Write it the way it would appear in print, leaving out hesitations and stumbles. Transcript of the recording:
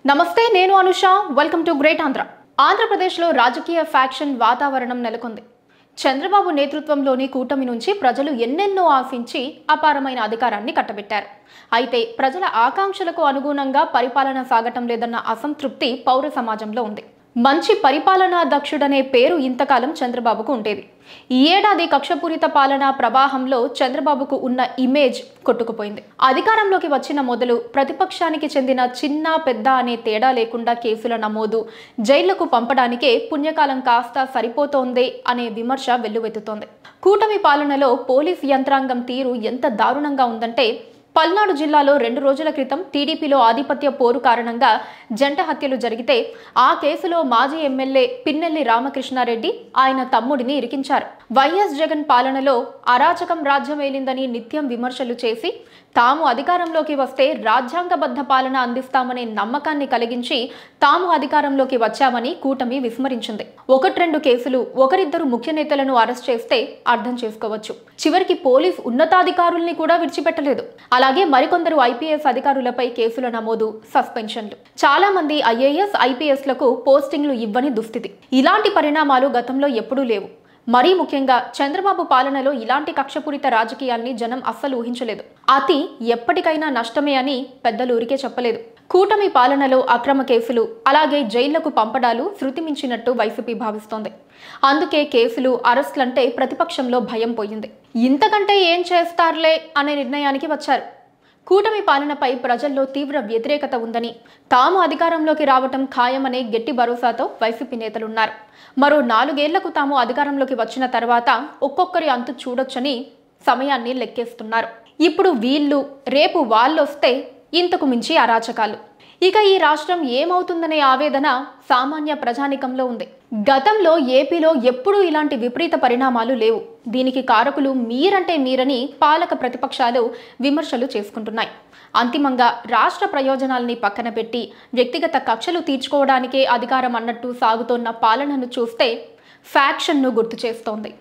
నమస్తే, నేను Anusha. Welcome to great Andhra. ఆంధ్రప్రదేశ్లో రాజకీయ ఫ్యాక్షన్ వాతావరణం నెలకొంది. చంద్రబాబు నేతృత్వంలోని కూటమి నుంచి ప్రజలు ఎన్నెన్నో ఆశించి అపారమైన అధికారాన్ని కట్టబెట్టారు. అయితే ప్రజల ఆకాంక్షలకు అనుగుణంగా పరిపాలన సాగటం లేదన్న అసంతృప్తి పౌర సమాజంలో ఉంది. మంచి పరిపాలనా దక్షుడనే పేరు ఇంతకాలం చంద్రబాబుకు ఉండేది. ఈ ఏడాది కక్షపూరిత పాలనా ప్రవాహంలో చంద్రబాబుకు ఉన్న ఇమేజ్ కొట్టుకుపోయింది. అధికారంలోకి వచ్చిన మొదలు ప్రతిపక్షానికి చెందిన చిన్న పెద్ద అనే తేడా లేకుండా కేసుల నమోదు, జైళ్లకు పంపడానికే పుణ్యకాలం కాస్త సరిపోతోందే అనే విమర్శ వెల్లువెత్తుతోంది. కూటమి పాలనలో పోలీస్ యంత్రాంగం తీరు ఎంత దారుణంగా ఉందంటే, పల్నాడు జిల్లాలో 2 రోజుల క్రితం టీడీపీలో ఆధిపత్య పోరు కారణంగా జంట హత్యలు జరిగితే ఆ కేసులో మాజీ ఎమ్మెల్యే పిన్నెల్లి రామకృష్ణారెడ్డి ఆయన తమ్ముడిని ఇరికించారు. వైఎస్ జగన్ పాలనలో అరాచకం రాజ్యమేలిందని నిత్యం విమర్శలు చేసి తాము అధికారంలోకి వస్తే రాజ్యాంగబద్ధ పాలన అందిస్తామనే నమ్మకాన్ని కలిగించి తాము అధికారంలోకి వచ్చామని కూటమి విస్మరించింది. 1-2 కేసులు, ఒకరిద్దరు ముఖ్య నేతలను అరెస్ట్ చేస్తే అర్థం చేసుకోవచ్చు. చివరికి పోలీస్ ఉన్నతాధికారుల్ని కూడా విడిచిపెట్టలేదు. అలాగే మరికొందరు ఐపీఎస్ అధికారులపై కేసుల నమోదు, సస్పెన్షన్లు. చాలా మంది ఐఏఎస్, ఐపీఎస్లకు పోస్టింగ్లు ఇవ్వని దుస్థితి. ఇలాంటి పరిణామాలు గతంలో ఎప్పుడూ లేవు. మరీ ముఖ్యంగా చంద్రబాబు పాలనలో ఇలాంటి కక్షపూరిత రాజకీయాల్ని జనం అస్సలు ఊహించలేదు. అతి ఎప్పటికైనా నష్టమే అని పెద్దలు ఊరికే చెప్పలేదు. కూటమి పాలనలో అక్రమ కేసులు, అలాగే జైళ్లకు పంపడాలు శృతిమించినట్టు వైసీపీ భావిస్తోంది. అందుకే కేసులు, అరెస్టులంటే ప్రతిపక్షంలో భయం పోయింది. ఇంతకంటే ఏం చేస్తారులే అనే నిర్ణయానికి వచ్చారు. కూటమి పాలనపై ప్రజల్లో తీవ్ర వ్యతిరేకత ఉందని, తాము అధికారంలోకి రావటం ఖాయమనే గట్టి భరోసాతో వైసీపీ నేతలున్నారు. మరో 4 ఏళ్లకు తాము అధికారంలోకి వచ్చిన తర్వాత ఒక్కొక్కరి అంతు చూడొచ్చని సమయాన్ని లెక్కేస్తున్నారు. ఇప్పుడు వీళ్ళు, రేపు వాళ్ళొస్తే ఇంతకు మించి అరాచకాలు. ఇక ఈ రాష్ట్రం ఏమవుతుందనే ఆవేదన సామాన్య ప్రజానికంలో ఉంది. గతంలో ఏపీలో ఎప్పుడూ ఇలాంటి విపరీత పరిణామాలు లేవు. దీనికి కారకులు మీరంటే మీరని పాలక ప్రతిపక్షాలు విమర్శలు చేసుకుంటున్నాయి. అంతిమంగా రాష్ట్ర ప్రయోజనాల్ని పక్కన పెట్టి వ్యక్తిగత కక్షలు తీర్చుకోవడానికే అధికారం అన్నట్టు సాగుతోన్న పాలనను చూస్తే ఫ్యాక్షన్ను గుర్తు చేస్తోంది.